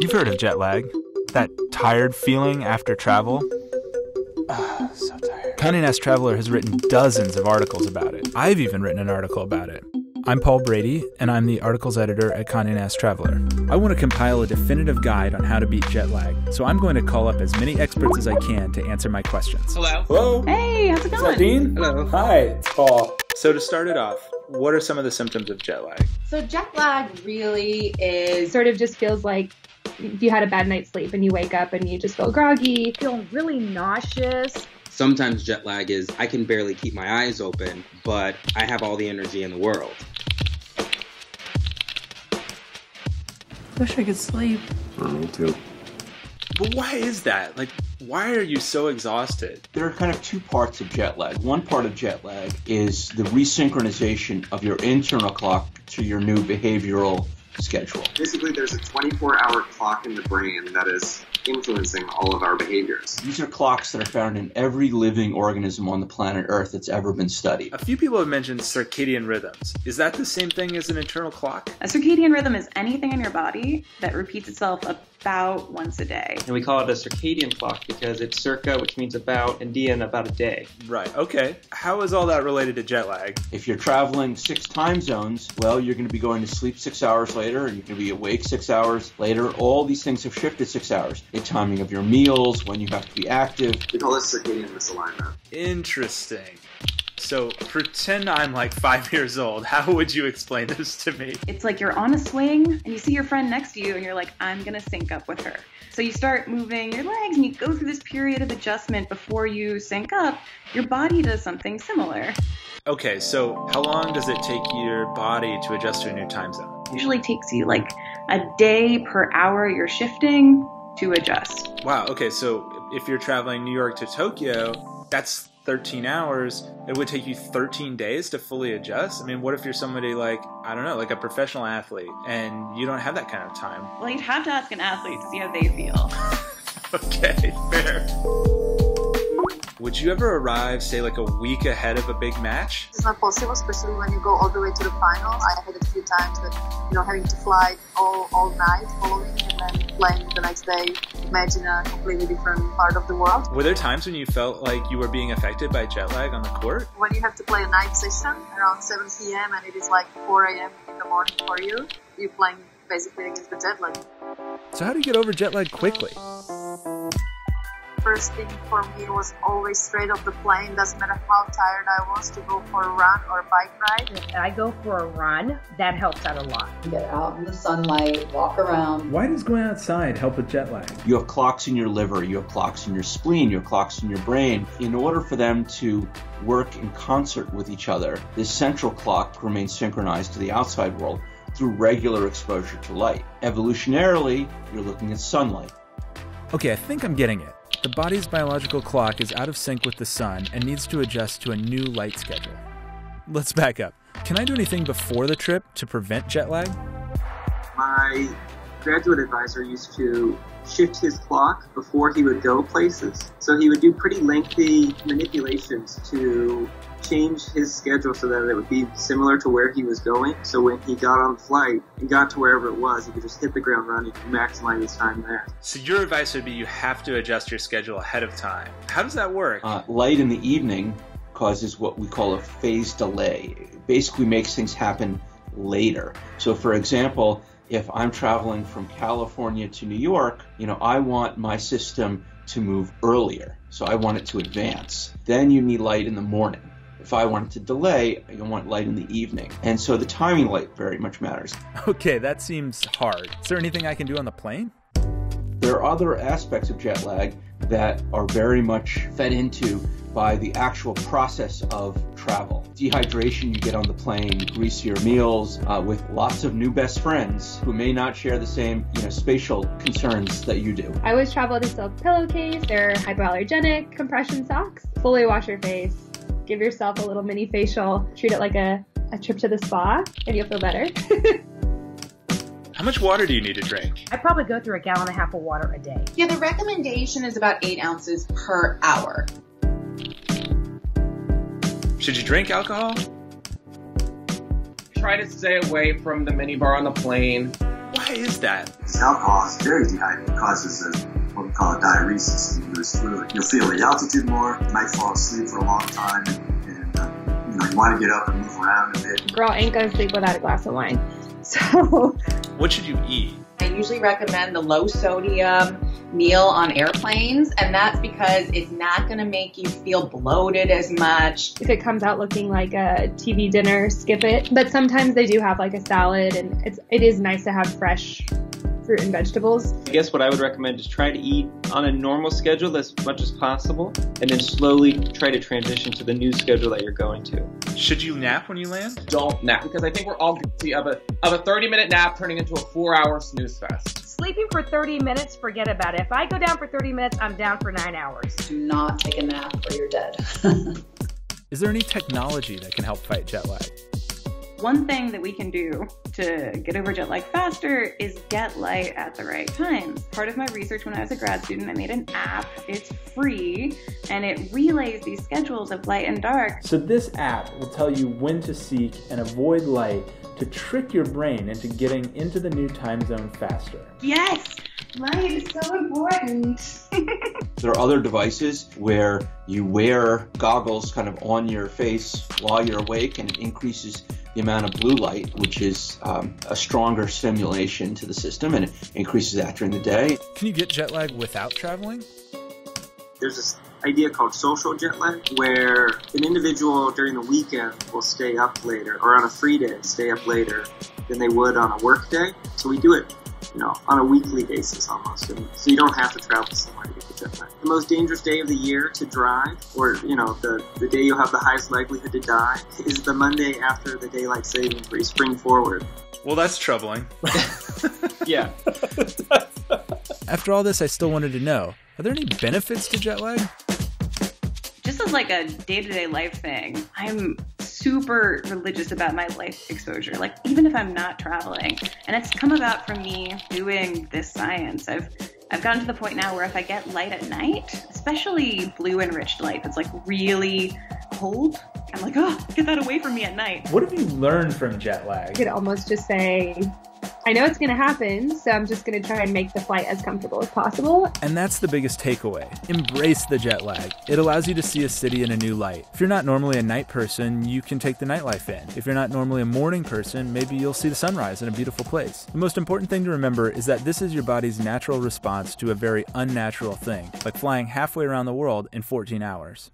You've heard of jet lag, that tired feeling after travel. So tired. Condé Nast Traveler has written dozens of articles about it. I've even written an article about it. I'm Paul Brady, and I'm the articles editor at Condé Nast Traveler. I want to compile a definitive guide on how to beat jet lag, so I'm going to call up as many experts as I can to answer my questions. Hello. Hello. Hey, how's it going? Is that Dean? Hello. Hi, it's Paul. So to start it off, what are some of the symptoms of jet lag? So jet lag really is sort of just feels like if you had a bad night's sleep and you wake up and you just feel groggy, feel really nauseous. Sometimes jet lag is I can barely keep my eyes open, but I have all the energy in the world. Wish I could sleep. Me too. But why is that? Like, why are you so exhausted? There are kind of two parts of jet lag. One part of jet lag is the resynchronization of your internal clock to your new behavioral schedule. Basically, there's a 24-hour clock in the brain that is influencing all of our behaviors. These are clocks that are found in every living organism on the planet Earth that's ever been studied. A few people have mentioned circadian rhythms. Is that the same thing as an internal clock? A circadian rhythm is anything in your body that repeats itself about once a day. And we call it a circadian clock because it's circa, which means about, and dia, about a day. Right, okay. How is all that related to jet lag? If you're traveling 6 time zones, well, you're going to be going to sleep 6 hours later, and you're going to be awake 6 hours later. All these things have shifted 6 hours. The timing of your meals, when you have to be active. We call this circadian misalignment. Interesting. So pretend I'm like 5 years old. How would you explain this to me? It's like you're on a swing and you see your friend next to you and you're like, I'm going to sync up with her. So you start moving your legs and you go through this period of adjustment before you sync up. Your body does something similar. Okay, so how long does it take your body to adjust to a new time zone? Usually takes you like a day per hour you're shifting to adjust. Wow, okay, so if you're traveling New York to Tokyo, that's 13 hours. It would take you 13 days to fully adjust? I mean, what if you're somebody like, I don't know, like a professional athlete, and you don't have that kind of time? Well, you'd have to ask an athlete to see how they feel. Okay, fair. Would you ever arrive, say, like a week ahead of a big match? It's not possible, especially when you go all the way to the finals. I had a few times that, having to fly all night following and then playing the next day, imagine a completely different part of the world. Were there times when you felt like you were being affected by jet lag on the court? When you have to play a night session around 7 p.m. and it is like 4 a.m. in the morning for you, you're playing basically against the jet lag. So how do you get over jet lag quickly? First thing for me was always straight off the plane. Doesn't matter how tired I was, to go for a run or a bike ride. If I go for a run, that helps out a lot. Get out in the sunlight, walk around. Why does going outside help with jet lag? You have clocks in your liver, you have clocks in your spleen, you have clocks in your brain. In order for them to work in concert with each other, this central clock remains synchronized to the outside world through regular exposure to light. Evolutionarily, you're looking at sunlight. Okay, I think I'm getting it. The body's biological clock is out of sync with the sun and needs to adjust to a new light schedule. Let's back up. Can I do anything before the trip to prevent jet lag? My graduate advisor used to shift his clock before he would go places. So he would do pretty lengthy manipulations to change his schedule so that it would be similar to where he was going. So when he got on the flight and got to wherever it was, he could just hit the ground running and maximize his time there. So your advice would be you have to adjust your schedule ahead of time. How does that work? Light in the evening causes what we call a phase delay. It basically makes things happen later. So for example, if I'm traveling from California to New York, I want my system to move earlier. So I want it to advance. Then you need light in the morning. If I want it to delay, I want light in the evening. And so the timing light very much matters. Okay, that seems hard. Is there anything I can do on the plane? There are other aspects of jet lag that are very much fed into by the actual process of travel. Dehydration, you get on the plane, greasier meals, with lots of new best friends who may not share the same, spatial concerns that you do. I always travel with a silk pillowcase. They're hypoallergenic compression socks. Fully wash your face. Give yourself a little mini facial. Treat it like a trip to the spa, and you'll feel better. How much water do you need to drink? I probably go through 1.5 gallons of water a day. Yeah, the recommendation is about 8 ounces per hour. Should you drink alcohol? Try to stay away from the minibar on the plane. Why is that? Because alcohol is very dehydrating. It causes what we call a diuresis. You lose fluid. You'll feel the altitude more. You might fall asleep for a long time. And you want to get up and move around a bit. Girl ain't gonna sleep without a glass of wine. So, what should you eat? I usually recommend the low sodium meal on airplanes, and that's because it's not going to make you feel bloated as much. If it comes out looking like a TV dinner, skip it. But sometimes they do have like a salad, and it is nice to have fresh fruit and vegetables. I guess what I would recommend is try to eat on a normal schedule as much as possible, and then slowly try to transition to the new schedule that you're going to. Should you nap when you land? Don't nap, because I think we're all guilty of a 30-minute nap turning into a 4-hour snooze fest. Sleeping for 30 minutes, forget about it. If I go down for 30 minutes, I'm down for 9 hours. Do not take a nap or you're dead. Is there any technology that can help fight jet lag? One thing that we can do to get over jet lag faster is get light at the right times. Part of my research when I was a grad student, I made an app. It's free, and it relays these schedules of light and dark. So this app will tell you when to seek and avoid light to trick your brain into getting into the new time zone faster. Yes! Light is so important. There are other devices where you wear goggles kind of on your face while you're awake, and it increases the amount of blue light, which is a stronger stimulation to the system, and it increases that during the day. Can you get jet lag without traveling? There's this idea called social jet lag, where an individual during the weekend will stay up later, or on a free day, stay up later than they would on a work day. So we do it, on a weekly basis almost. And so you don't have to travel somewhere to get the jet lag. The most dangerous day of the year to drive, or, the day you'll have the highest likelihood to die, is the Monday after the daylight savings, where you spring forward. Well, that's troubling. Yeah. After all this, I still wanted to know, are there any benefits to jet lag? Just as like a day-to-day life thing, I'm super religious about my light exposure, like even if I'm not traveling. And it's come about from me doing this science. I've gotten to the point now where if I get light at night, especially blue enriched light that's like really cold, I'm like, oh, get that away from me at night. What have you learned from jet lag? You could almost just say, I know it's going to happen, so I'm just going to try and make the flight as comfortable as possible. And that's the biggest takeaway. Embrace the jet lag. It allows you to see a city in a new light. If you're not normally a night person, you can take the nightlife in. If you're not normally a morning person, maybe you'll see the sunrise in a beautiful place. The most important thing to remember is that this is your body's natural response to a very unnatural thing, like flying halfway around the world in 14 hours.